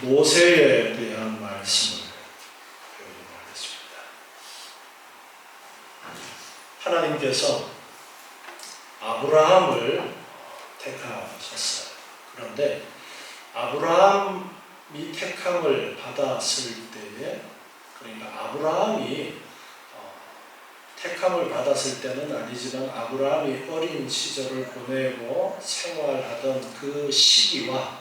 모세에 대한 말씀을 배우도록 하겠습니다. 하나님께서 아브라함을 택하셨어요. 그런데 아브라함이 택함을 받았을 때에, 그러니까 아브라함이 택함을 받았을 때는 아니지만 아브라함이 어린 시절을 보내고 생활하던 그 시기와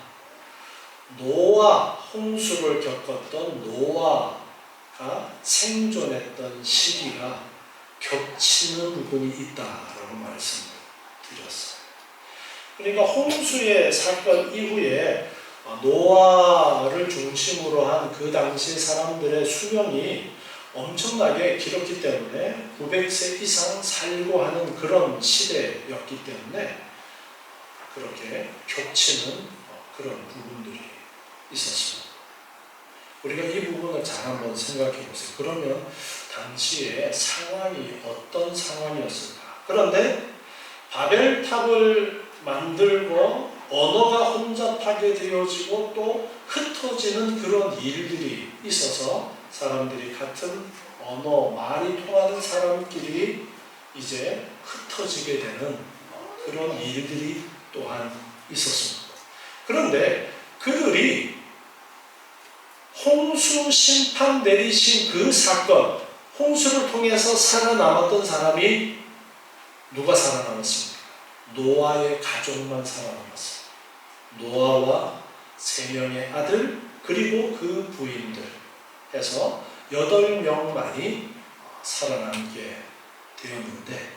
노아, 홍수를 겪었던 노아가 생존했던 시기가 겹치는 부분이 있다라고 말씀을 드렸어요. 그러니까 홍수의 사건 이후에 노아를 중심으로 한 그 당시 사람들의 수명이 엄청나게 길었기 때문에 900세 이상 살고 하는 그런 시대였기 때문에 그렇게 겹치는 그런 부분들이 있었습니다. 우리가 이 부분을 잘 한번 생각해 보세요. 그러면 당시의 상황이 어떤 상황이었을까? 그런데 바벨탑을 만들고 언어가 혼잡하게 되어지고 또 흩어지는 그런 일들이 있어서 사람들이 같은 언어, 말이 통하는 사람끼리 이제 흩어지게 되는 그런 일들이 또한 있었습니다. 그런데 그들이 홍수 심판 내리신 그 사건, 홍수를 통해서 살아남았던 사람이 누가 살아남았습니까? 노아의 가족만 살아남았어요. 노아와 3명의 아들 그리고 그 부인들 해서 8명만이 살아남게 되었는데,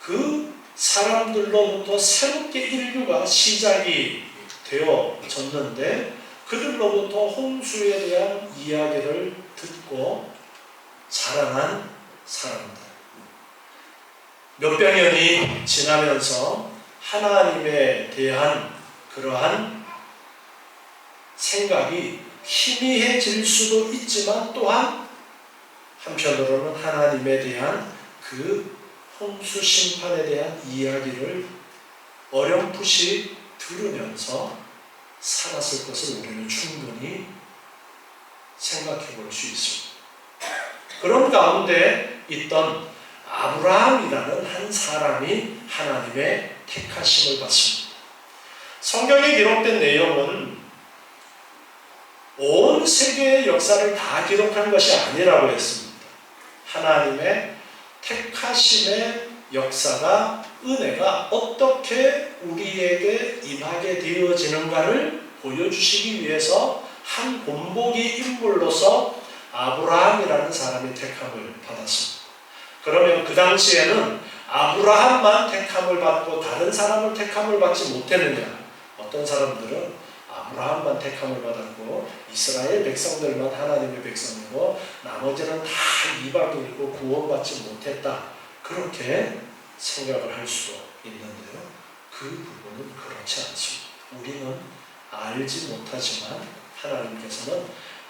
그 사람들로부터 새롭게 인류가 시작이 되어졌는데 그들로부터 홍수에 대한 이야기를 듣고 자라난 사람들, 몇백 년이 지나면서 하나님에 대한 그러한 생각이 희미해질 수도 있지만 또한 한편으로는 하나님에 대한 그 홍수 심판에 대한 이야기를 어렴풋이 들으면서 살았을 것을 우리는 충분히 생각해 볼 수 있습니다. 그런 가운데 있던 아브라함이라는 한 사람이 하나님의 택하심을 받습니다. 성경에 기록된 내용은 온 세계의 역사를 다 기록한 것이 아니라고 했습니다. 하나님의 택하심의 역사가, 은혜가 어떻게 우리에게 임하게 되어지는가를 보여주시기 위해서 한 본보기 인물로서 아브라함이라는 사람이 택함을 받았습니다. 그러면 그 당시에는 아브라함만 택함을 받고 다른 사람을 택함을 받지 못했느냐? 어떤 사람들은 아브라함만 택함을 받았고 이스라엘 백성들만 하나님의 백성이고 나머지는 다 이방인이고 구원받지 못했다, 그렇게 생각을 할 수도 있는데요. 그 부분은 그렇지 않습니다. 우리는 알지 못하지만 하나님께서는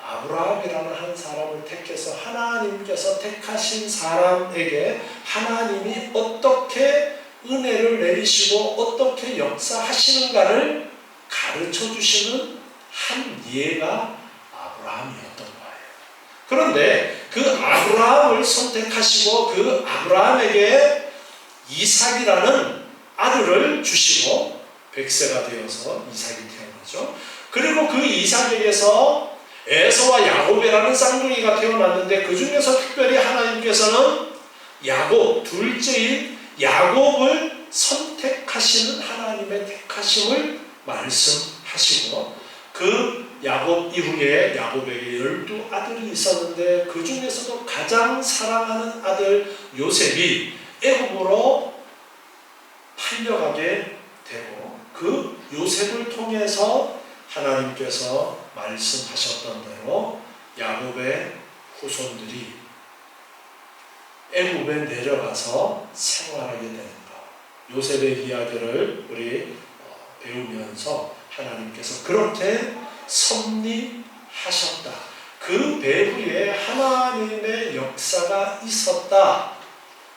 아브라함이라는 한 사람을 택해서 하나님께서 택하신 사람에게 하나님이 어떻게 은혜를 내리시고 어떻게 역사하시는가를 가르쳐 주시는 한 예가 아브라함이었던 거예요. 그런데 그 아브라함을 선택하시고 그 아브라함에게 이삭이라는 아들을 주시고 100세가 되어서 이삭이 태어나죠. 그리고 그 이삭에게서 에서와 야곱이라는 쌍둥이가 태어났는데 그 중에서 특별히 하나님께서는 야곱, 둘째인 야곱을 선택하시는 하나님의 택하심을 말씀하시고, 그 야곱 이후에 야곱에게 12아들이 있었는데 그 중에서도 가장 사랑하는 아들 요셉이 애굽으로 팔려가게 되고, 그 요셉을 통해서 하나님께서 말씀하셨던 대로 야곱의 후손들이 애굽에 내려가서 생활하게 되는 것, 요셉의 이야기를 우리 배우면서 하나님께서 그렇게 섭리하셨다, 그 배후에 하나님의 역사가 있었다,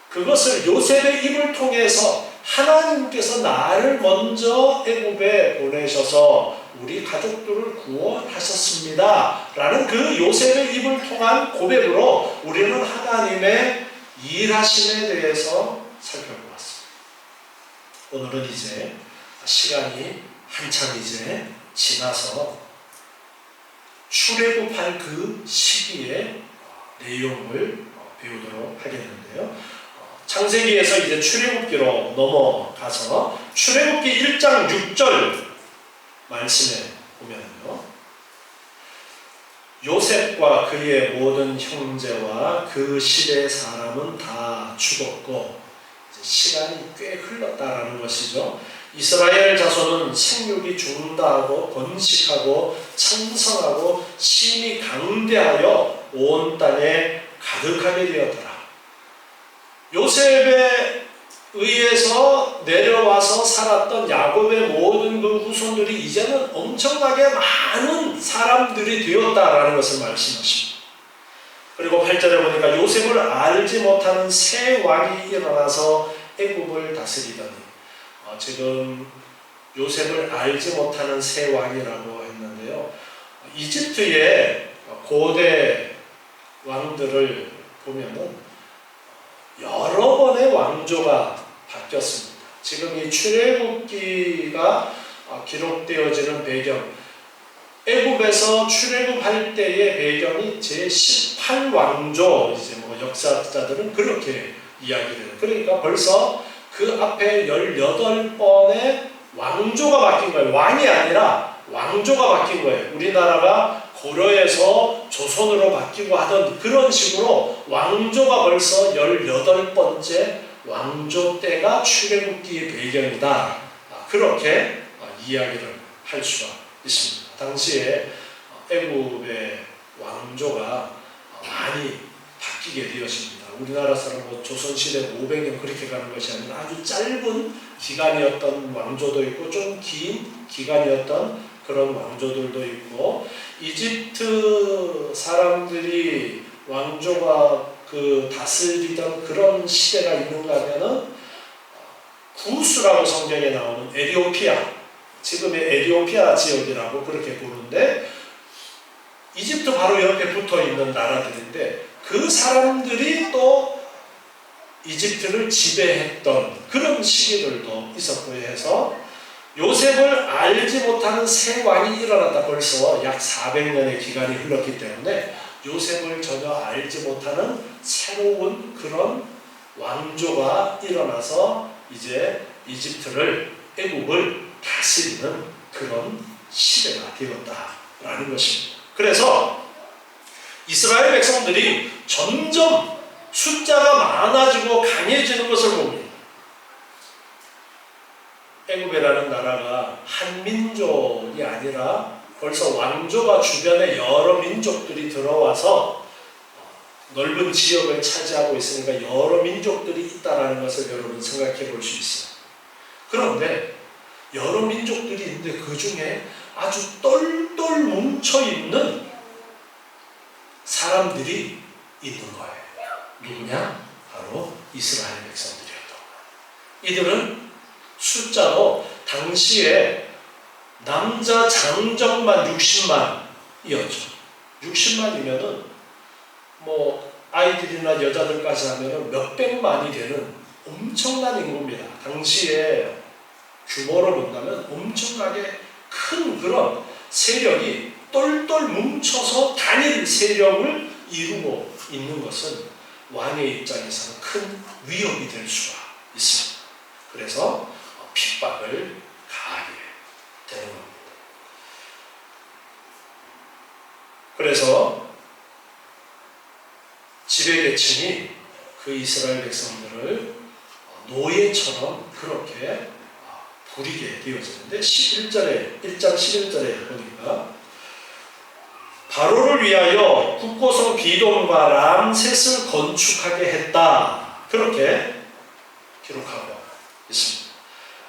그것을 요셉의 입을 통해서 하나님께서 나를 먼저 애굽에 보내셔서 우리 가족들을 구원하셨습니다 라는 그 요셉의 입을 통한 고백으로 우리는 하나님의 일하심에 대해서 살펴보았습니다. 오늘은 이제 시간이 한참 이제 지나서 출애굽할 그 시기의 내용을 배우도록 하겠는데요. 창세기에서 이제 출애굽기로 넘어가서 출애굽기 1장 6절 말씀에 보면요, 요셉과 그의 모든 형제와 그 시대의 사람은 다 죽었고 이제 시간이 꽤 흘렀다라는 것이죠. 이스라엘 자손은 생육이 죽는다하고 번식하고 창성하고 심히 강대하여 온 땅에 가득하게 되었더라. 요셉에 의해서 내려와서 살았던 야곱의 모든 그 후손들이 이제는 엄청나게 많은 사람들이 되었다라는 것을 말씀하십니다. 그리고 8절에 보니까 요셉을 알지 못하는 새 왕이 일어나서 애굽을 다스리더니, 지금 요셉을 알지 못하는 새 왕이라고 했는데요, 이집트의 고대 왕들을 보면은 여러 번의 왕조가 바뀌었습니다. 지금 이 출애굽기가 기록되어지는 배경, 애굽에서 출애굽할 때의 배경이 제18왕조, 이제 뭐 역사자들은 그렇게 이야기를 해요. 그러니까 벌써 그 앞에 18번의 왕조가 바뀐 거예요. 왕이 아니라 왕조가 바뀐 거예요. 우리나라가 고려에서 조선으로 바뀌고 하던 그런 식으로 왕조가 벌써 18번째 왕조 때가 출애굽기의 배경이다. 그렇게 이야기를 할 수가 있습니다. 당시에 애굽의 왕조가 많이 바뀌게 되었습니다. 우리나라 사람 조선시대 500년 그렇게 가는 것이 아니라 아주 짧은 기간이었던 왕조도 있고 좀 긴 기간이었던 그런 왕조들도 있고, 이집트 사람들이 왕조가 다스리던 그런 시대가 있는가 하면은 구스라고 성경에 나오는 에티오피아, 지금의 에티오피아 지역이라고 그렇게 부르는데 이집트 바로 옆에 붙어 있는 나라들인데 그 사람들이 또 이집트를 지배했던 그런 시기들도 있었고 해서 요셉을 알지 못하는 새 왕이 일어났다. 벌써 약 400년의 기간이 흘렀기 때문에 요셉을 전혀 알지 못하는 새로운 그런 왕조가 일어나서 이제 이집트를, 애굽을 다스리는 그런 시대가 되었다라는 것입니다. 그래서 이스라엘 백성들이 점점 숫자가 많아지고 강해지는 것을 봅니다. 애굽이라는 나라가 한 민족이 아니라 벌써 왕조가 주변에 여러 민족들이 들어와서 넓은 지역을 차지하고 있으니까 여러 민족들이 있다는 것을 여러분 생각해 볼 수 있어요. 그런데 여러 민족들이 있는데 그 중에 아주 똘똘 뭉쳐있는 사람들이 있는 거예요. 누구냐? 바로 이스라엘 백성들이었던 거예요. 이들은 숫자로 당시에 남자 장정만 60만이었죠. 60만이면은 뭐 아이들이나 여자들까지 하면은 몇백만이 되는 엄청난 인구입니다. 당시에 규모로 본다면 엄청나게 큰 그런 세력이 똘똘 뭉쳐서 단일 세력을 이루고 있는 것은 왕의 입장에서는 큰 위협이 될 수가 있습니다. 그래서 핍박을 가하게 되는 겁니다. 그래서 지배계층이 그 이스라엘 백성들을 노예처럼 그렇게 부리게 되어지는데 1장 11절에 보니까 바로를 위하여 국고성 비돔과 람셋을 건축하게 했다. 그렇게 기록하고 있습니다.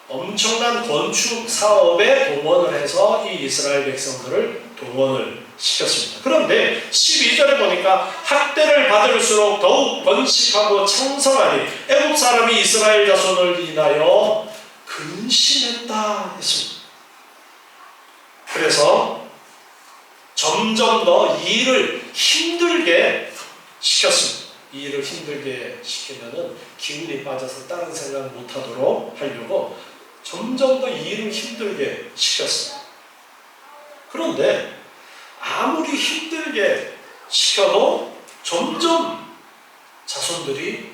엄청난 건축 사업에 동원을 해서 이 이스라엘 백성들을 동원을 시켰습니다. 그런데 12절에 보니까 학대를 받을수록 더욱 번식하고 창성하니 애굽 사람이 이스라엘 자손을 인하여 근심했다 했습니다. 그래서 점점 더 일을 힘들게 시켰습니다. 일을 힘들게 시키면은 기운이 빠져서 다른 생각 못하도록 하려고 점점 더 일을 힘들게 시켰습니다. 그런데 아무리 힘들게 시켜도 점점 자손들이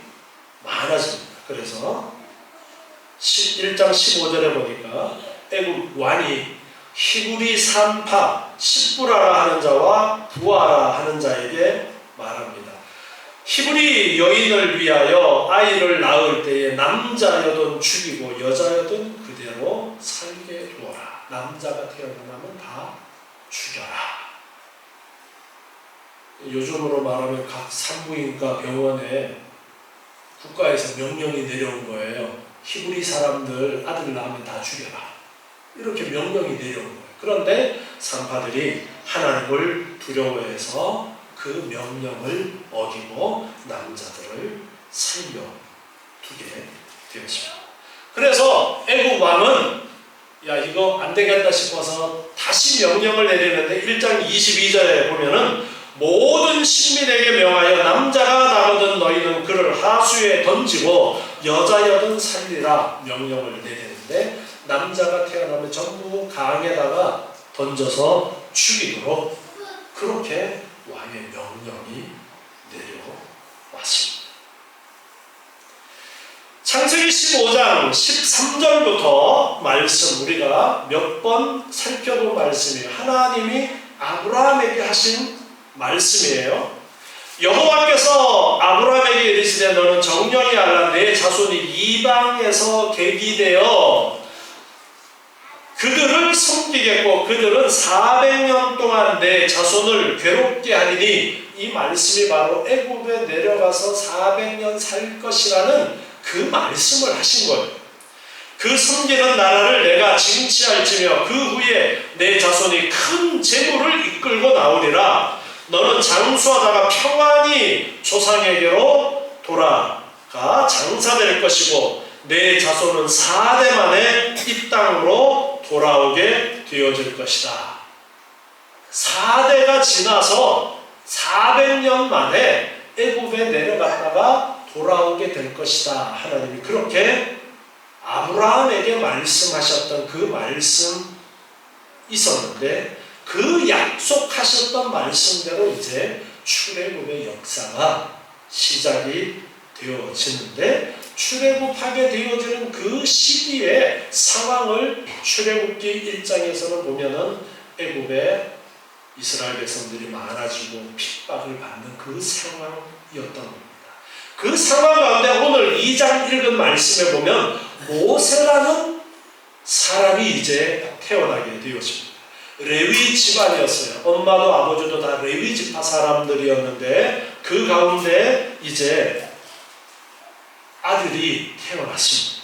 많아집니다. 그래서 1장 15절에 보니까 애굽 왕이 히브리 산파 십부라라 하는 자와 부하라 하는 자에게 말합니다. 히브리 여인을 위하여 아이를 낳을 때에 남자여든 죽이고 여자여든 그대로 살게 두어라. 남자가 태어나면 다 죽여라. 요즘으로 말하면 각 산부인과 병원에 국가에서 명령이 내려온 거예요. 히브리 사람들 아들 낳으면 다 죽여라. 이렇게 명령이 내려온 거예요. 그런데 산파들이 하나님을 두려워해서 그 명령을 어기고 남자들을 살려두게 되었습니다. 그래서 애굽 왕은 야 이거 안 되겠다 싶어서 다시 명령을 내리는데 1장 22절에 보면은 모든 신민에게 명하여 남자가 나거든 너희는 그를 하수에 던지고 여자여든 살리라 명령을 내리는데 남자가 태어나면 전부 강에다가 던져서 죽이도록 그렇게 왕의 명령이 내려왔습니다. 창세기 15장 13절부터 말씀 우리가 몇 번 살펴본 말씀이에요. 하나님이 아브라함에게 하신 말씀이에요. 여호와께서 아브라함에게 이르시되 너는 정령이 알라 내 자손이 이방에서 계기되어 그들을 섬기겠고 그들은 400년 동안 내 자손을 괴롭게 하리니 이 말씀이 바로 애굽에 내려가서 400년 살 것이라는 그 말씀을 하신 거예요. 그 섬기는 나라를 내가 징치할지며 그 후에 내 자손이 큰 재물을 이끌고 나오리라. 너는 장수하다가 평안히 조상에게로 돌아가 장사될 것이고 내 자손은 4대 만에 이 땅으로 돌아오게 되어질 것이다. 4대가 지나서 400년 만에 애굽에 내려갔다가 돌아오게 될 것이다. 하나님이 그렇게 아브라함에게 말씀하셨던 그 말씀 있었는데 그 약속하셨던 말씀대로 이제 출애굽의 역사가 시작이 되어지는데 출애굽하게 되어지는 그 시기의 상황을 출애굽기 1장에서는 보면은 애굽에 이스라엘 백성들이 많아지고 핍박을 받는 그 상황이었던 겁니다. 그 상황 가운데 오늘 2장 읽은 말씀에 보면 모세라는 사람이 이제 태어나게 되어집니다. 레위 집안이었어요. 엄마도 아버지도 다 레위 지파 사람들이었는데 그 가운데 이제 아들이 태어났습니다.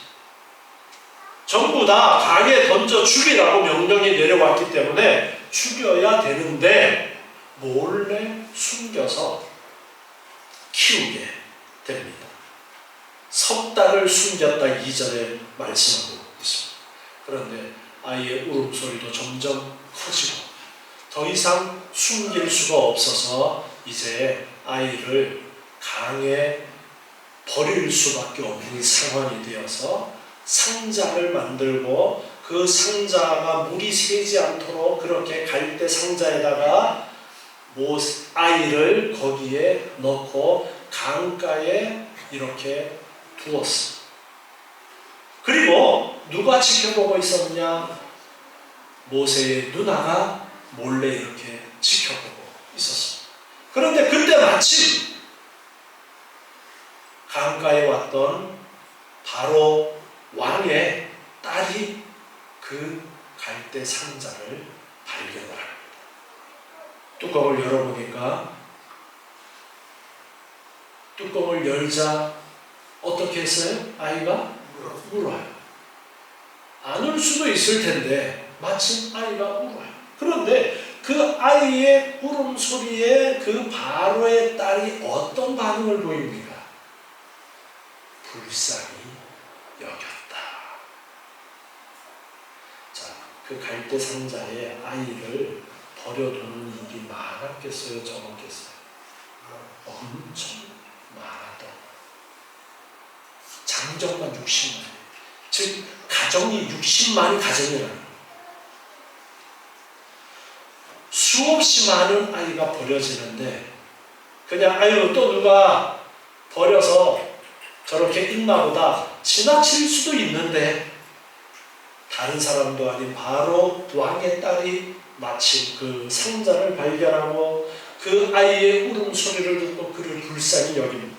전부 다 강에 던져 죽이라고 명령이 내려왔기 때문에 죽여야 되는데 몰래 숨겨서 키우게 됩니다. 석 달을 숨겼다 2절에 말씀하고 있습니다. 그런데 아이의 울음소리도 점점 커지고 더 이상 숨길 수가 없어서 이제 아이를 강에 버릴 수밖에 없는 상황이 되어서 상자를 만들고 그 상자가 물이 새지 않도록 그렇게 갈대 상자에다가 아이를 거기에 넣고 강가에 이렇게 두었어. 그리고 누가 지켜보고 있었냐? 모세의 누나가 몰래 이렇게 지켜보고 있었습니다. 그런데 그때 마침 강가에 왔던 바로 왕의 딸이 그 갈대 상자를 발견을 합니다. 뚜껑을 열어보니까 뚜껑을 열자 어떻게 했어요? 아이가 울어요. 안 울 수도 있을 텐데 마침 아이가 울어요. 그런데 그 아이의 울음소리에 그 바로의 딸이 어떤 반응을 보입니까? 불쌍히 여겼다. 자, 그 갈대 상자에 아이를 버려두는 일이 많았겠어요, 적었겠어요? 엄청 많았던. 장정만 60만. 즉 가정이 60만이 가정이라는. 수없이 많은 아이가 버려지는데 그냥 아유 또 누가 버려서 저렇게 있나 보다 지나칠 수도 있는데 다른 사람도 아닌 바로 왕의 딸이 마침 그 상자를 발견하고 그 아이의 울음소리를 듣고 그를 불쌍히 여깁니다.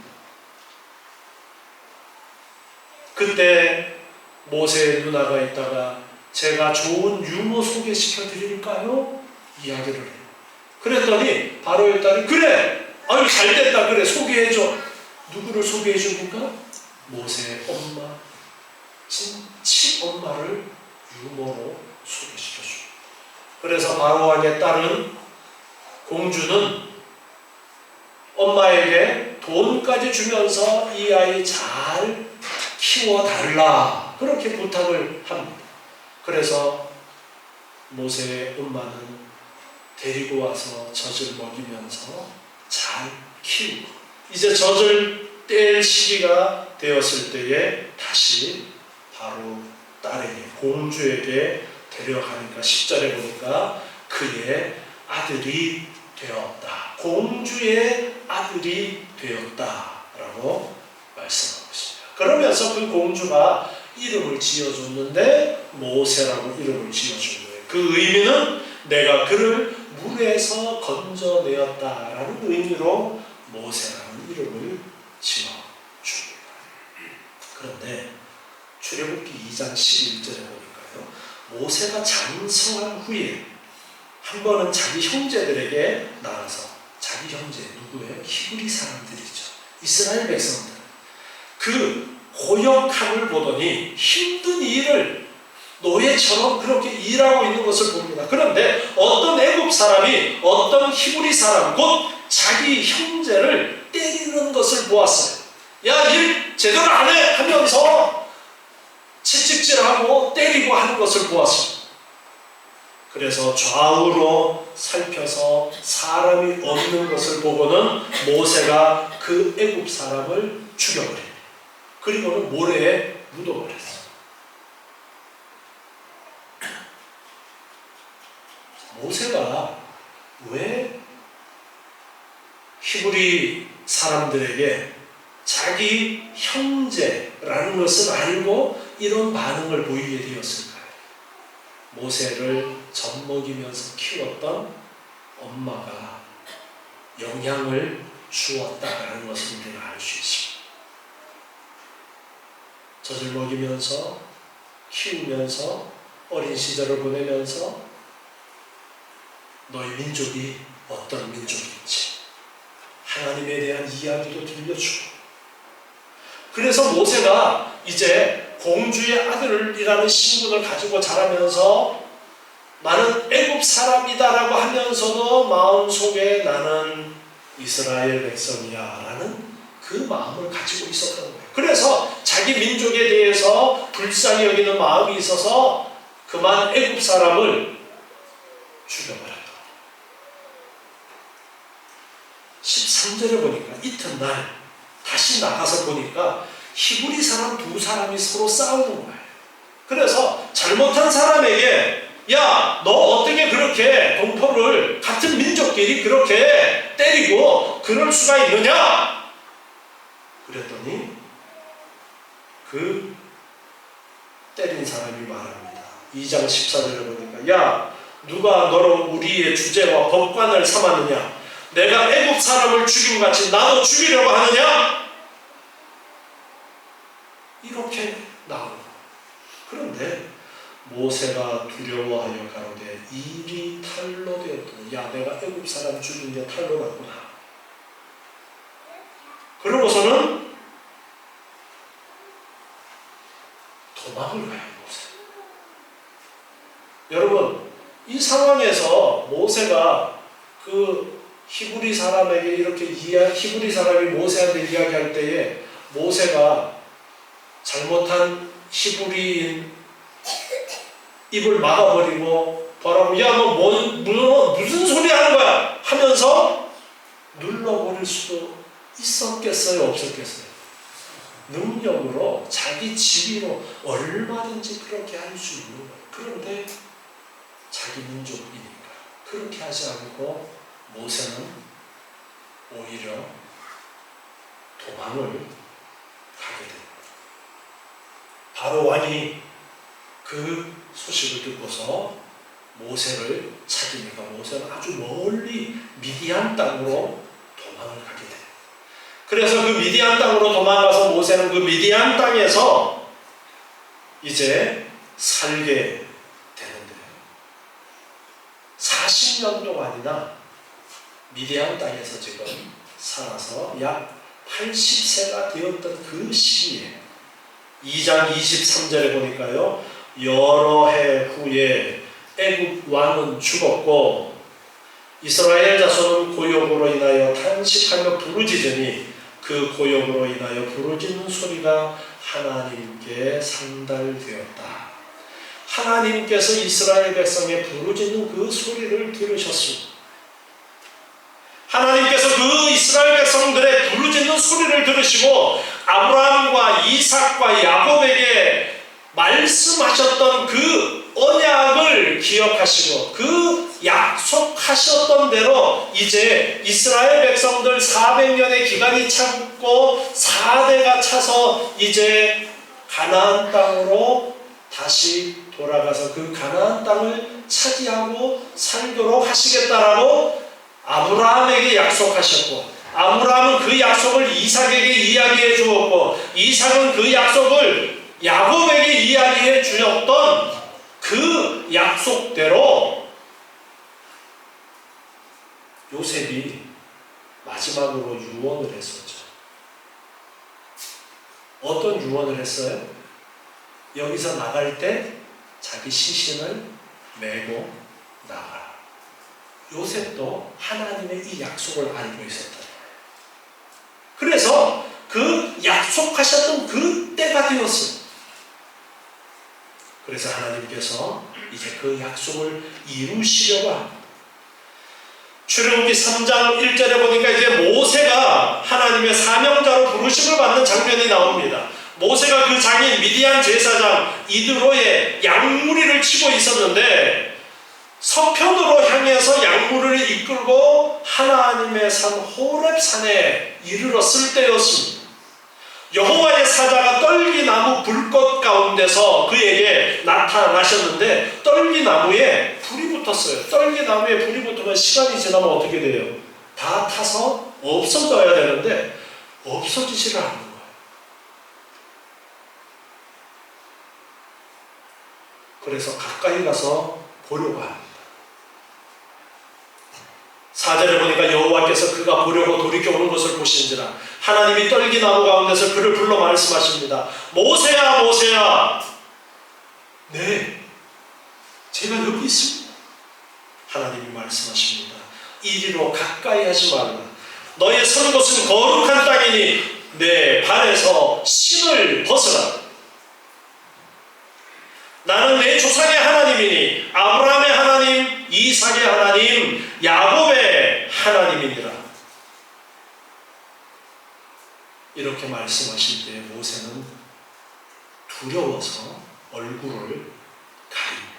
그때 모세의 누나가 있다가 제가 좋은 유모 소개시켜 드릴까요? 이야기를 해요. 그랬더니 바로의 딸이 그래! 아유 잘됐다 그래 소개해줘. 누구를 소개해 줍니까? 모세의 엄마, 친엄마를 유모로 소개시켜 줍니다. 그래서 바로 왕의 딸은 공주는 엄마에게 돈까지 주면서 이 아이 잘 키워달라 그렇게 부탁을 합니다. 그래서 모세의 엄마는 데리고 와서 젖을 먹이면서 잘 키우고 이제 젖을 뗄 시기가 되었을 때에 다시 바로 딸에게 공주에게 데려가니까 10절에 보니까 그의 아들이 되었다. 공주의 아들이 되었다라고 말씀하고 있습니다. 그러면서 그 공주가 이름을 지어줬는데 모세라고 이름을 지어준 거예요. 그 의미는 내가 그를 물에서 건져내었다라는 의미로 모세라는 이름을 지어줍니다. 그런데 출애굽기 2장 11절에 보니까요. 모세가 장성한 후에 한 번은 자기 형제들에게 나가서 자기 형제 누구예요? 히브리 사람들이죠. 이스라엘 백성들. 그 고역함을 보더니 힘든 일을 노예처럼 그렇게 일하고 있는 것을 봅니다. 그런데 어떤 애굽 사람이 어떤 히브리 사람 곧 자기 형제를 때리는 것을 보았어요. 야, 일 제대로 안 해! 하면서 채찍질하고 때리고 하는 것을 보았습니다. 그래서 좌우로 살펴서 사람이 없는 것을 보고는 모세가 그 애굽 사람을 죽여버립니다. 그리고는 모래에 묻어버렸어요. 모세가 왜 히브리 사람들에게 자기 형제라는 것을 알고 이런 반응을 보이게 되었을까요? 모세를 젖먹이면서 키웠던 엄마가 영향을 주었다는 것을 우리가 알 수 있습니다. 젖을 먹이면서 키우면서 어린 시절을 보내면서 너희 민족이 어떤 민족인지 하나님에 대한 이야기도 들려주고 그래서 모세가 이제 공주의 아들이라는 신분을 가지고 자라면서 나는 애굽 사람이다라고 하면서도 마음속에 나는 이스라엘 백성이야 라는 그 마음을 가지고 있었던 거예요. 그래서 자기 민족에 대해서 불쌍히 여기는 마음이 있어서 그만 애굽 사람을 죽여버렸다. 13절에 보니까 이튿날 다시 나가서 보니까 히브리 사람 두 사람이 서로 싸우는 거예요. 그래서 잘못한 사람에게 야, 너 어떻게 그렇게 동포를 같은 민족끼리 그렇게 때리고 그럴 수가 있느냐? 그랬더니 그 때린 사람이 말합니다. 2장 14절에 보니까 야, 누가 너로 우리의 주제와 법관을 삼았느냐? 내가 애굽 사람을 죽인 것 같이 나도 죽이려고 하느냐? 이렇게 나옵니다. 그런데 모세가 두려워하여 가로되 일이 탈로 되었더니 야, 내가 애굽 사람 죽인 게 탈로 났구나. 그러고서는 도망을 가요. 모세. 여러분, 이 상황에서 모세가 그 히브리 사람에게 이렇게 히브리 사람이 모세한테 이야기할 때에 모세가 잘못한 히브리인 입을 막아버리고 뭐라고 야 너 무슨 소리 하는 거야 하면서 눌러버릴 수도 있었겠어요? 없었겠어요? 능력으로 자기 지위로 얼마든지 그렇게 할 수 있는 거예요. 그런데 자기 민족이니까 그렇게 하지 않고 모세는 오히려 도망을 가게 됩니다. 바로 왕이 그 소식을 듣고서 모세를 찾으니까 모세는 아주 멀리 미디안 땅으로 도망을 가게 돼요. 그래서 그 미디안 땅으로 도망가서 모세는 그 미디안 땅에서 이제 살게 되는데요. 40년 동안이나 미디안 땅에서 지금 살아서 약 80세가 되었던 그 시기에 2장 23절에 보니까요. 여러 해 후에 애굽 왕은 죽었고 이스라엘 자손은 고욕으로 인하여 탄식하며 부르짖으니 그 고욕으로 인하여 부르짖는 소리가 하나님께 상달되었다. 하나님께서 이스라엘 백성의 부르짖는 그 소리를 들으셨습니다. 하나님께서 그 이스라엘 백성들의 부르짖는 소리를 들으시고 아브라함과 이삭과 야곱에게 말씀하셨던 그 언약을 기억하시고 그 약속하셨던 대로 이제 이스라엘 백성들 400년의 기간이 차고 4대가 차서 이제 가나안 땅으로 다시 돌아가서 그 가나안 땅을 차지하고 살도록 하시겠다라고 아브라함에게 약속하셨고 아브라함은 그 약속을 이삭에게 이야기해 주었고 이삭은 그 약속을 야곱에게 이야기해 주었던 그 약속대로 요셉이 마지막으로 유언을 했었죠. 어떤 유언을 했어요? 여기서 나갈 때 자기 시신을 메고 나가라. 요셉도 하나님의 이 약속을 알고 있었다. 그래서 그 약속하셨던 그 때가 되었어요. 그래서 하나님께서 이제 그 약속을 이루시려고 합니다. 출애굽기 3장 1절에 보니까 이제 모세가 하나님의 사명자로 부르심을 받는 장면이 나옵니다. 모세가 그 장인 미디안 제사장 이드로의 양무리를 치고 있었는데 서편으로 향해서 양무리를 이끌고 하나님의 산 호렙산에 이르렀을 때였습니다. 여호와의 사자가 떨기나무 불꽃 가운데서 그에게 나타나셨는데 떨기나무에 불이 붙었어요. 떨기나무에 불이 붙으면 시간이 지나면 어떻게 돼요? 다 타서 없어져야 되는데 없어지지를 않는 거예요. 그래서 가까이 가서 보려고 합니다. 4절에 보니까 여호와께서 그가 보려고 돌이켜 오는 것을 보신지라 하나님이 떨기나무 가운데서 그를 불러 말씀하십니다. 모세야 모세야. 네, 제가 여기 있습니다. 하나님이 말씀하십니다. 이리로 가까이 하지 말라. 너의 서는 곳은 거룩한 땅이니 내 발에서 신을 벗으라. 나는 내 조상의 하나님이니 아브라함의 하나님, 이삭의 하나님, 야곱의 하나님이니라. 이렇게 말씀하실 때 모세는 두려워서 얼굴을 가립니다.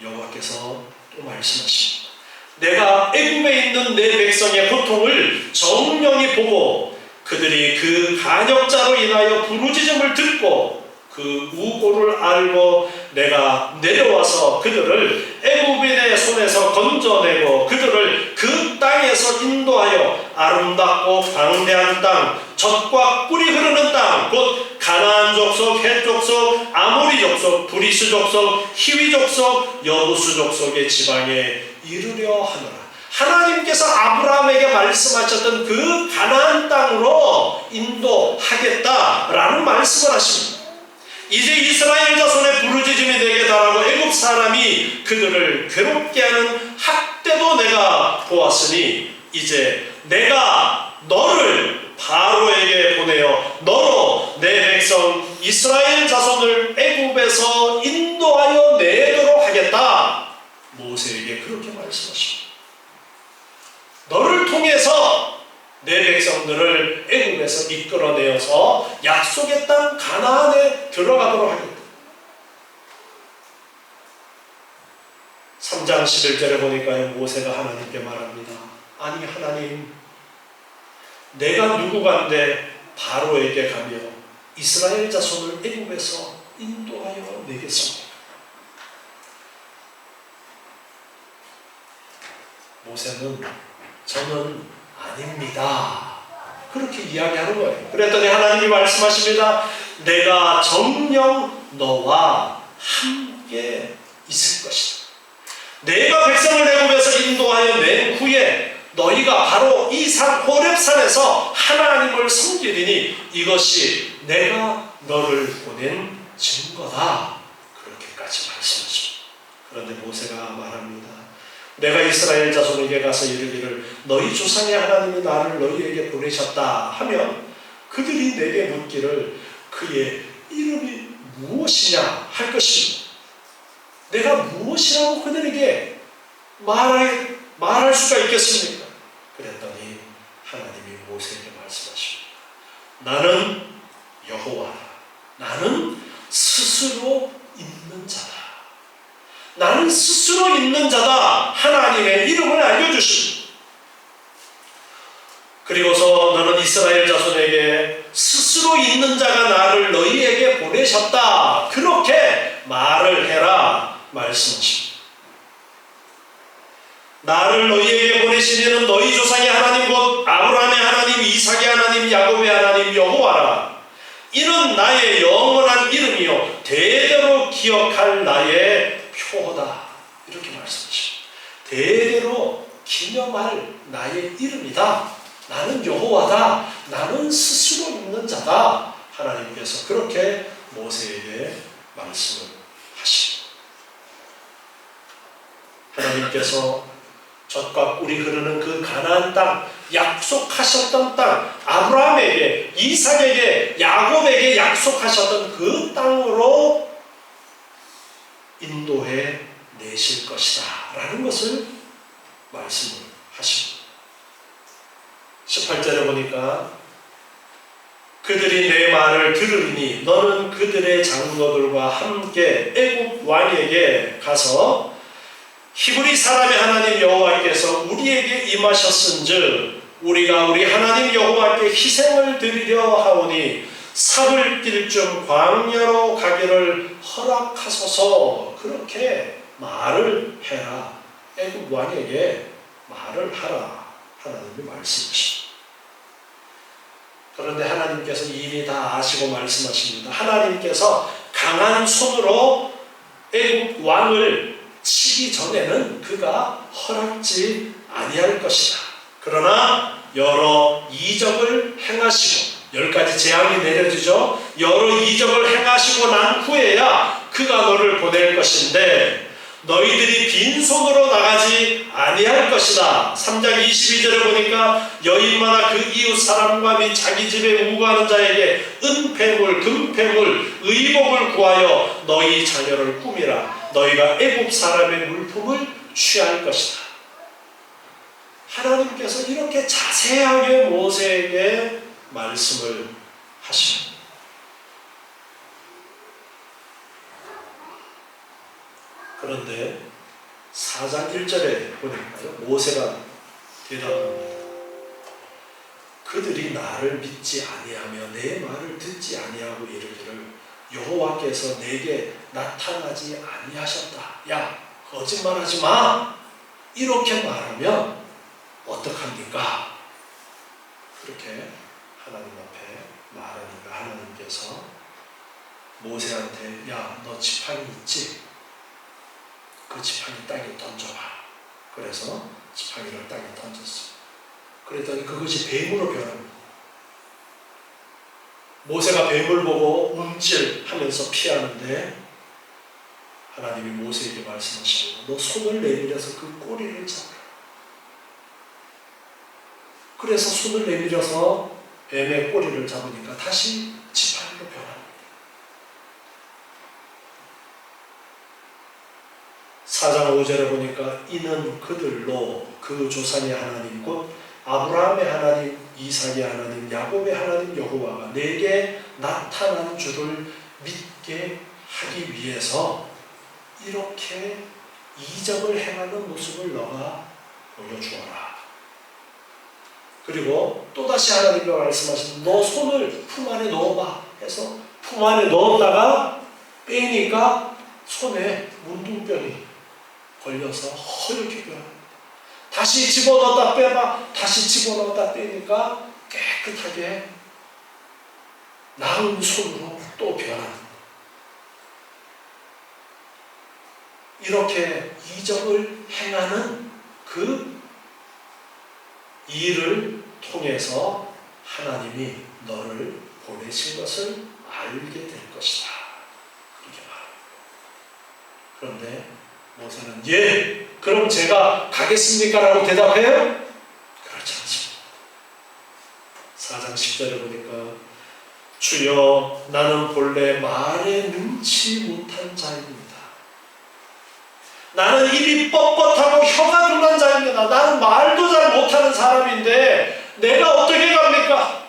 여호와께서 또 말씀하십니다. 내가 애굽에 있는 내 백성의 고통을 정령히 보고 그들이 그 간역자로 인하여 부르짖음을 듣고 그 우고를 알고 내가 내려와서 그들을 애굽인의 손에서 건져내고 그들을 그 땅에서 인도하여 아름답고 광대한 땅, 젖과 꿀이 흐르는 땅, 곧 가나안 족속, 헷 족속, 아모리 족속, 브리스 족속, 히위 족속, 여부스 족속의 지방에 이르려 하노라. 하나님께서 아브라함에게 말씀하셨던 그 가나안 땅으로 인도하겠다라는 말씀을 하십니다. 이제 이스라엘 자손의 부르짖음이 내게 달하고 애굽 사람이 그들을 괴롭게 하는 학대도 내가 보았으니 이제 내가 너를 바로에게 보내어 너로 내 백성 이스라엘 자손을 애굽에서 인도하여 내도록 하겠다. 모세에게 그렇게 말씀하십니다. 너를 통해서 내 백성들을 애굽에서 이끌어내어서 약속의 땅 가나안에 들어가도록 하겠다. 3장 11절에 보니까 모세가 하나님께 말합니다. 아니 하나님, 내가 누구간데 바로에게 가며 이스라엘 자손을 애굽에서 인도하여 내겠습니까? 모세는 저는 아닙니다, 그렇게 이야기하는 거예요. 그랬더니 하나님이 말씀하십니다. 내가 정녕 너와 함께 있을 것이다. 내가 백성을 애굽에서 인도하여 낸 후에 너희가 바로 이 산 호렙산에서 하나님을 섬기리니 이것이 내가 너를 보낸 증거다. 그렇게까지 말씀하십니다. 그런데 모세가 말합니다. 내가 이스라엘 자손에게 가서 이르기를 너희 조상의 하나님이 나를 너희에게 보내셨다 하면 그들이 내게 묻기를 그의 이름이 무엇이냐 할 것입니다. 내가 무엇이라고 그들에게 말할 수가 있겠습니까? 그랬더니 하나님이 모세에게 말씀하십니다. 나는 여호와라. 나는 스스로 있는 자다. 나는 스스로 있는 자다. 하나님의 이름을 알려주십니다. 그리고서 너는 이스라엘 자손에게 스스로 있는 자가 나를 너희에게 보내셨다. 그렇게 말을 해라. 말씀하십니다. 나를 너희에게 보내신 이는 너희 조상의 하나님 곧 아브라함의 하나님, 이삭의 하나님, 야곱의 하나님 여호와라. 이는 나의 영원한 이름이요 대대로 기억할 나의 표다. 이렇게 말씀하십니다. 대대로 기념할 나의 이름이다. 나는 여호와다. 나는 스스로 있는 자다. 하나님께서 그렇게 모세에게 말씀을 하십니다. 하나님께서 젖과 꿀이 흐르는 그 가나안 땅, 약속하셨던 땅, 아브라함에게, 이삭에게, 야곱에게 약속하셨던 그 땅으로 인도해 내실 것이다 라는 것을 말씀을 하십니다. 18절에 보니까 그들이 내 말을 들으리니 너는 그들의 장로들과 함께 애굽 왕에게 가서 히브리 사람의 하나님 여호와께서 우리에게 임하셨은즉 우리가 우리 하나님 여호와께 희생을 드리려 하오니 사흘길쯤 광야로 가기를 허락하소서. 그렇게 말을 해라. 애굽 왕에게 말을 하라. 하나님이 말씀하십니다. 그런데 하나님께서 이미 다 아시고 말씀하십니다. 하나님께서 강한 손으로 애굽 왕을 치기 전에는 그가 허락지 아니할 것이다. 그러나 여러 이적을 행하시고 10가지 재앙이 내려지죠. 여러 이적을 행하시고 난 후에야 그가 너를 보낼 것인데 너희들이 빈손으로 나가지 아니할 것이다. 3장 22절에 보니까 여인마다 그 이웃 사람과 및 자기 집에 우거하는 자에게 은폐물, 금폐물, 의복을 구하여 너희 자녀를 꾸미라. 너희가 애굽 사람의 물품을 취할 것이다. 하나님께서 이렇게 자세하게 모세에게 말씀을 하십니다. 그런데 4장 1절에 보니까요, 모세가 대답합니다. 그들이 나를 믿지 아니하며 내 말을 듣지 아니하고 이르기를 여호와께서 내게 나타나지 아니하셨다. 야, 거짓말하지 마. 이렇게 말하면 어떡합니까? 그렇게 하나님 앞에 말하니까 하나님께서 모세한테 야, 너 지팡이 있지? 그 지팡이 땅에 던져봐. 그래서 지팡이를 땅에 던졌어. 그랬더니 그것이 뱀으로 변합니다. 모세가 뱀을 보고 움찔하면서 피하는데 하나님이 모세에게 말씀하시고 너 손을 내밀어서 그 꼬리를 잡아라. 그래서 손을 내밀어서 뱀의 꼬리를 잡으니까 다시 지팡이로 변합니다. 4장 5절에 보니까 이는 그들로 그 조상의 하나님 곧 아브라함의 하나님, 이삭의 하나님, 야곱의 하나님 여호와가 내게 나타난 줄을 믿게 하기 위해서 이렇게 이적을 행하는 모습을 너가 보여주어라. 그리고 또다시 하나님과 말씀하신 너 손을 품 안에 넣어봐 해서 품 안에 넣었다가 빼니까 손에 문둥병이 걸려서 허옇게 변합니다. 다시 집어넣었다 빼봐, 다시 집어넣었다 빼니까 깨끗하게 나은 손으로 또 변합니다. 이렇게 이적을 행하는 그 일을 통해서 하나님이 너를 보내신 것을 알게 될 것이다. 그렇게 말합니다. 그런데 모세는 예, 그럼 제가 가겠습니까? 라고 대답해요? 그렇지 않습니다. 4장 10절에 보니까 주여 나는 본래 말에 능치 못한 자입니다. 나는 입이 뻣뻣하고 혀가 둔한 자입니다. 나는 말도 잘 못하는 사람인데 내가 어떻게 갑니까?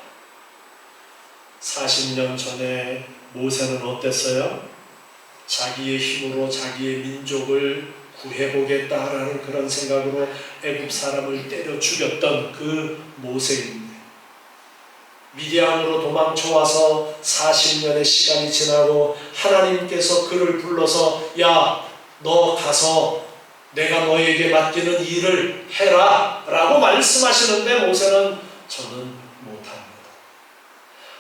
40년 전에 모세는 어땠어요? 자기의 힘으로 자기의 민족을 구해보겠다라는 그런 생각으로 애굽 사람을 때려 죽였던 그 모세입니다. 미디안으로 도망쳐와서 40년의 시간이 지나고 하나님께서 그를 불러서 야, 너 가서 내가 너에게 맡기는 일을 해라 라고 말씀하시는데 모세는 저는 못합니다.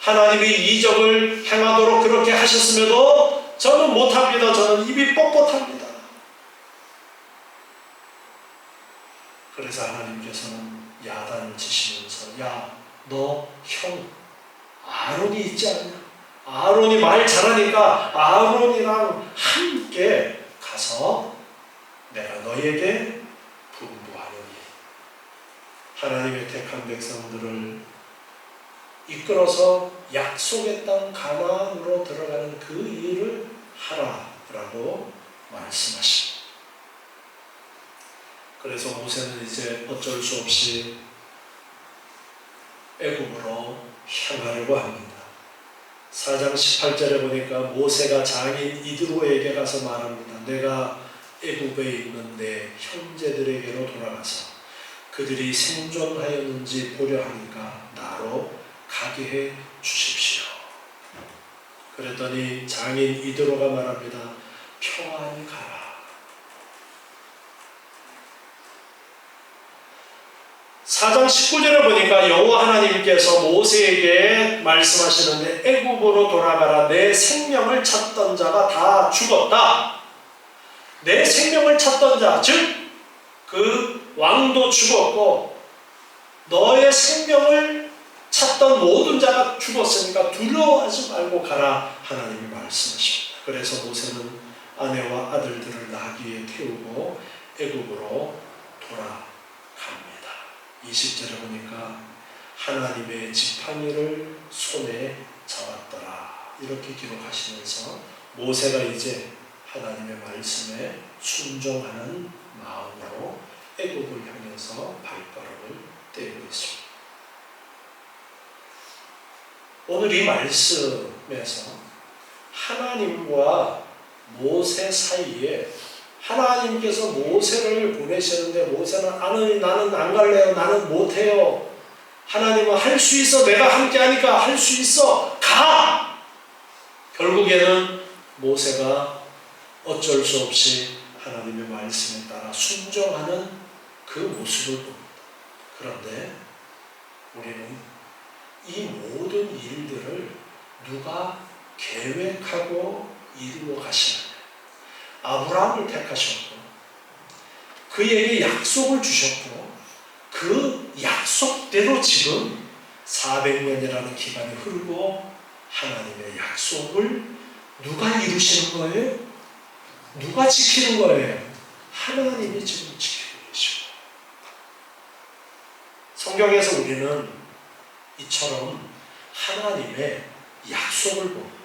하나님이 이적을 행하도록 그렇게 하셨음에도 저는 못합니다. 저는 입이 뻣뻣합니다. 그래서 하나님께서는 야단을 치시면서 야, 너 형 아론이 있지 않냐? 아론이 말 잘하니까 아론이랑 함께 가서 내가 너에게 분부하노니. 하나님의 택한 백성들을 이끌어서 약속의 땅 가나안으로 들어가는 그 일을 하라라고 말씀하십니다. 그래서 모세는 이제 어쩔 수 없이 애굽으로 향하려고 합니다. 4장 18절에 보니까 모세가 장인 이드로에게 가서 말합니다. 내가 애굽에 있는 내 형제들에게로 돌아가서 그들이 생존하였는지 보려 하니까 나로 가게 해 주십시오. 그랬더니 장인 이드로가 말합니다. 평안히 가라. 4장 19절을 보니까 여호와 하나님께서 모세에게 말씀하시는데 애굽으로 돌아가라. 내 생명을 찾던 자가 다 죽었다. 내 생명을 찾던 자, 즉 그 왕도 죽었고 너의 생명을 찾던 모든 자가 죽었으니까 두려워하지 말고 가라. 하나님이 말씀하십니다. 그래서 모세는 아내와 아들들을 나귀에 태우고 애굽으로 돌아갑니다. 20절에 보니까 하나님의 지팡이를 손에 잡았더라. 이렇게 기록하시면서 모세가 이제 하나님의 말씀에 순종하는 마음으로 애굽을 향해서 발걸음을 떼고 있습니다. 오늘 이 말씀에서 하나님과 모세 사이에 하나님께서 모세를 보내시는데 모세는 아니 나는 안 갈래요. 나는 못해요. 하나님은 할 수 있어. 내가 함께 하니까 할 수 있어. 가! 결국에는 모세가 어쩔 수 없이 하나님의 말씀에 따라 순종하는 그 모습을 봅니다. 그런데 우리는 이 모든 일들을 누가 계획하고 이루어 가시느냐? 아브라함을 택하셨고 그에게 약속을 주셨고 그 약속대로 지금 400년이라는 기간이 흐르고 하나님의 약속을 누가 이루시는 거예요? 누가 지키는 거예요? 하나님이 지금 지키고 계시고 성경에서 우리는 이처럼 하나님의 약속을 봅니다.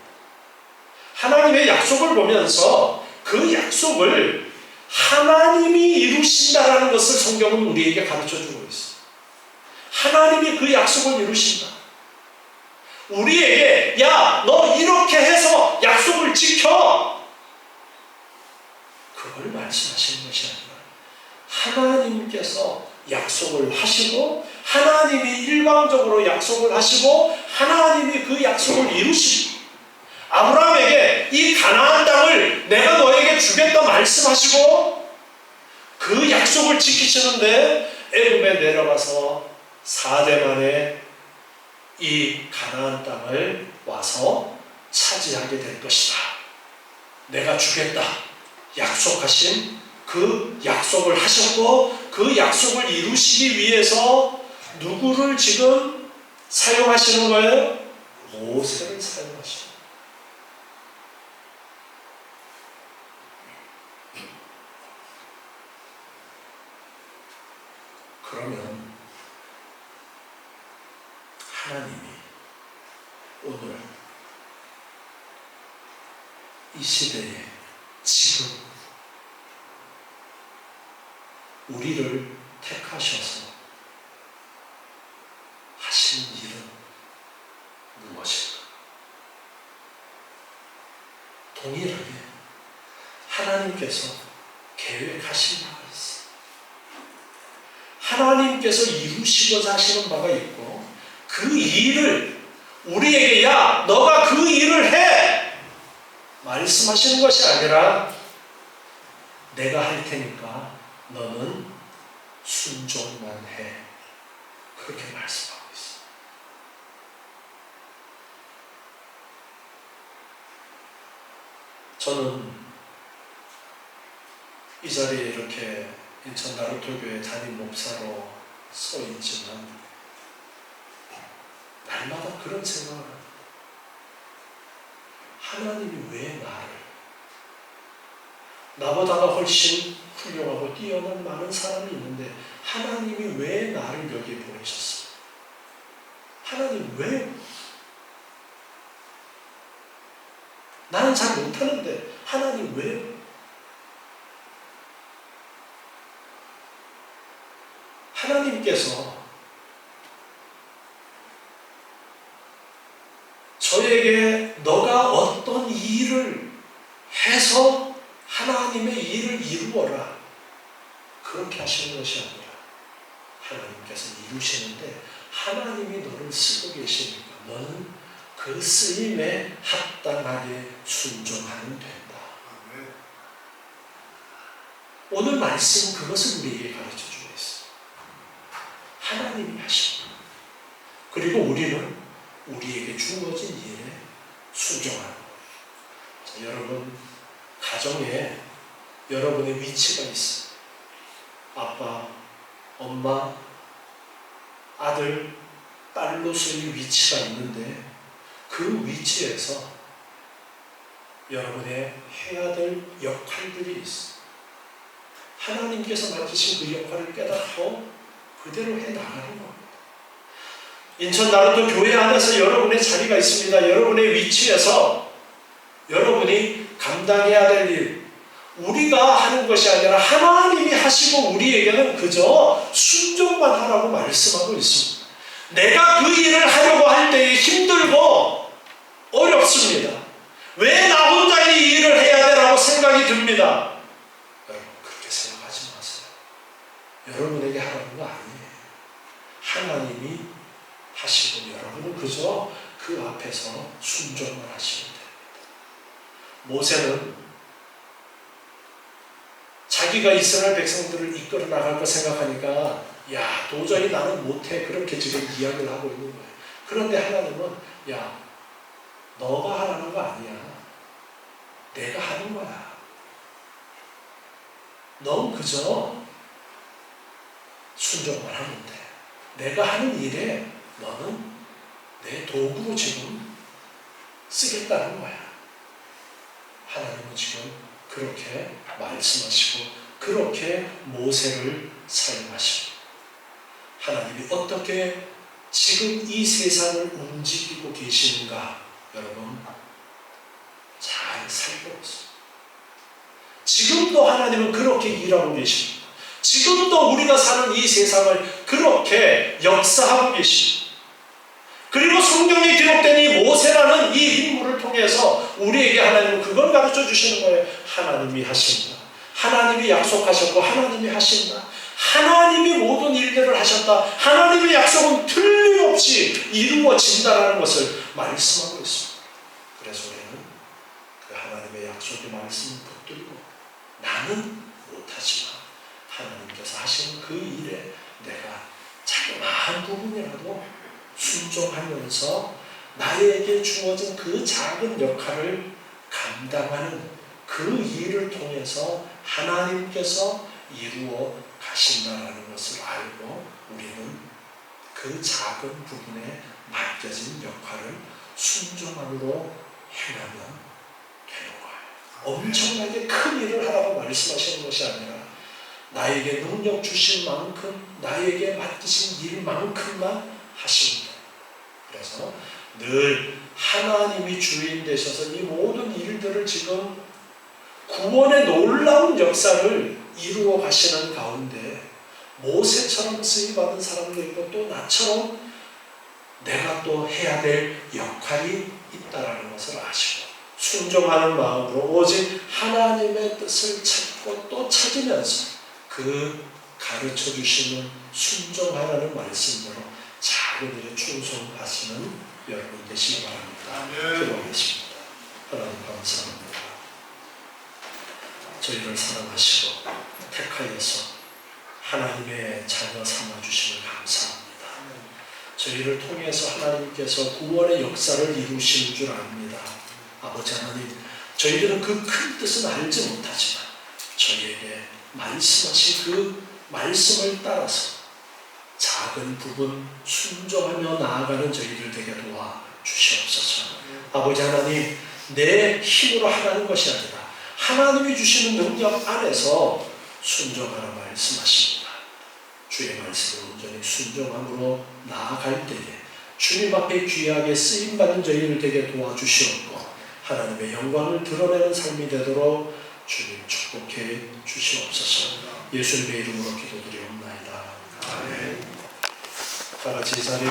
하나님의 약속을 보면서 그 약속을 하나님이 이루신다라는 것을 성경은 우리에게 가르쳐주고 있어요. 하나님이 그 약속을 이루신다. 우리에게 야, 너 이렇게 해서 약속을 지켜! 그걸 말씀하시는 것이 아니라 하나님께서 약속을 하시고 하나님이 일방적으로 약속을 하시고 하나님이 그 약속을 이루시고 아브라함에게 이 가나안 땅을 내가 너에게 주겠다 말씀하시고 그 약속을 지키시는데 애굽에 내려가서 4대 만에 이 가나안 땅을 와서 차지하게 될 것이다. 내가 주겠다. 약속하신 그 약속을 하셨고 그 약속을 이루시기 위해서 누구를 지금 사용하시는 거예요? 모세를 사용하시는 거예요. 그러면 하나님이 오늘 이 시대에 지금 우리를 택하셔서 하시는 일은 무엇일까? 동일하게 하나님께서 계획하신 바가 있어요. 하나님께서 이루시고자 하시는 바가 있고 그 일을 우리에게 야, 너가 그 일을 해! 말씀하시는 것이 아니라 내가 할 테니까 너는 순종만 해. 그렇게 말씀하고 있어요. 저는 이 자리에 이렇게 인천 나루토교회 담임 목사로 서 있지만 날마다 그런 생각을 합니다. 하나님이 왜 나보다가 훨씬 훌륭하고 뛰어난 많은 사람이 있는데 하나님이 왜 나를 여기에 보내셨어요? 하나님 왜? 나는 잘 못하는데 하나님 왜? 하나님께서 저에게 너가 어떤 일을 해서 하나님의 일을 이루어라 그렇게 하시는 것이 아니라 하나님께서 이루시는데 하나님이 너를 쓰고 계시니까 너는 그 쓰임에 합당하게 순종하면 된다. 오늘 말씀은 그것을 우리에게 가르쳐주고 있어요. 하나님이 하십니다. 그리고 우리는 우리에게 주어진 일에 순종하는 거예요. 자, 여러분 가정에 여러분의 위치가 있어요. 아빠, 엄마, 아들, 딸로서의 위치가 있는데 그 위치에서 여러분의 해야 될 역할들이 있어요. 하나님께서 맡기신 그 역할을 깨닫고 그대로 해나가는 겁니다. 인천 나루토 교회 안에서 여러분의 자리가 있습니다. 여러분의 위치에서 여러분이 감당해야 될 일, 우리가 하는 것이 아니라 하나님이 하시고 우리에게는 그저 순종만 하라고 말씀하고 있습니다. 내가 그 일을 하려고 할 때에 힘들고 어렵습니다. 왜 나 혼자 이 일을 해야 되라고 생각이 듭니다. 여러분 그렇게 생각하지 마세요. 여러분에게 하라는 거 아니에요. 하나님이 하시고 여러분은 그저 그 앞에서 순종만 하시면 됩니다. 모세는 자기가 이스라엘 백성들을 이끌어 나갈 거 생각하니까 야 도저히 나는 못해 그렇게 지금 이야기를 하고 있는 거예요. 그런데 하나님은 야 너가 하라는 거 아니야. 내가 하는 거야. 넌 그저 순종만 하면 돼. 내가 하는 일에 너는 내 도구로 지금 쓰겠다는 거야. 하나님은 지금 그렇게 말씀하시고 그렇게 모세를 사용하시고 하나님이 어떻게 지금 이 세상을 움직이고 계시는가 여러분 잘 살펴보세요. 지금도 하나님은 그렇게 일하고 계십니다. 지금도 우리가 사는 이 세상을 그렇게 역사하고 계십니다. 그리고 성경에 기록된 이 모세라는 이 인물을 통해서 우리에게 하나님은 그걸 가르쳐 주시는 거예요. 하나님이 하신다. 하나님이 약속하셨고 하나님이 하신다. 하나님이 모든 일들을 하셨다. 하나님의 약속은 틀림없이 이루어진다는 것을 말씀하고 있습니다. 그래서 우리는 그 하나님의 약속의 말씀을 붙들고 나는 못하지만 하나님께서 하시는 그 일에 내가 자그마한 부분이라도 순종하면서 나에게 주어진 그 작은 역할을 감당하는 그 일을 통해서 하나님께서 이루어 가신다는 것을 알고 우리는 그 작은 부분에 맡겨진 역할을 순종함으로 행하면 되는 거예요. 엄청나게 큰 일을 하라고 말씀하시는 것이 아니라 나에게 능력 주신 만큼 나에게 맡기신 일만큼만 하십니다. 그래서 늘 하나님이 주인 되셔서 이 모든 일들을 지금 구원의 놀라운 역사를 이루어 가시는 가운데 모세처럼 쓰임받은 사람도 있고 또 나처럼 내가 또 해야 될 역할이 있다는 것을 아시고 순종하는 마음으로 오직 하나님의 뜻을 찾고 또 찾으면서 그 가르쳐 주시는 순종하라는 말씀으로 작은 일에 충성하시는 여러분 되시기 바랍니다. 기도하겠습니다. 하나님 감사합니다. 저희를 사랑하시고 택하여서 하나님의 자녀 삼아주심을 감사합니다. 저희를 통해서 하나님께서 구원의 역사를 이루신 줄 압니다. 아버지 하나님, 저희들은 그 큰 뜻은 알지 못하지만 저희에게 말씀하신 그 말씀을 따라서 작은 부분 순종하며 나아가는 저희들 되게 도와주시옵소서. 아버지 하나님, 내 힘으로 하라는 것이 아니라 하나님이 주시는 능력 안에서 순종하라 말씀하십니다. 주의 말씀을 온전히 순종함으로 나아갈 때에 주님 앞에 귀하게 쓰임받는 저희를 되게 도와주시옵고 하나님의 영광을 드러내는 삶이 되도록 주님 축복해 주시옵소서. 예수님의 이름으로 기도드리옵나이다. 아멘. 다 같이 이 자리에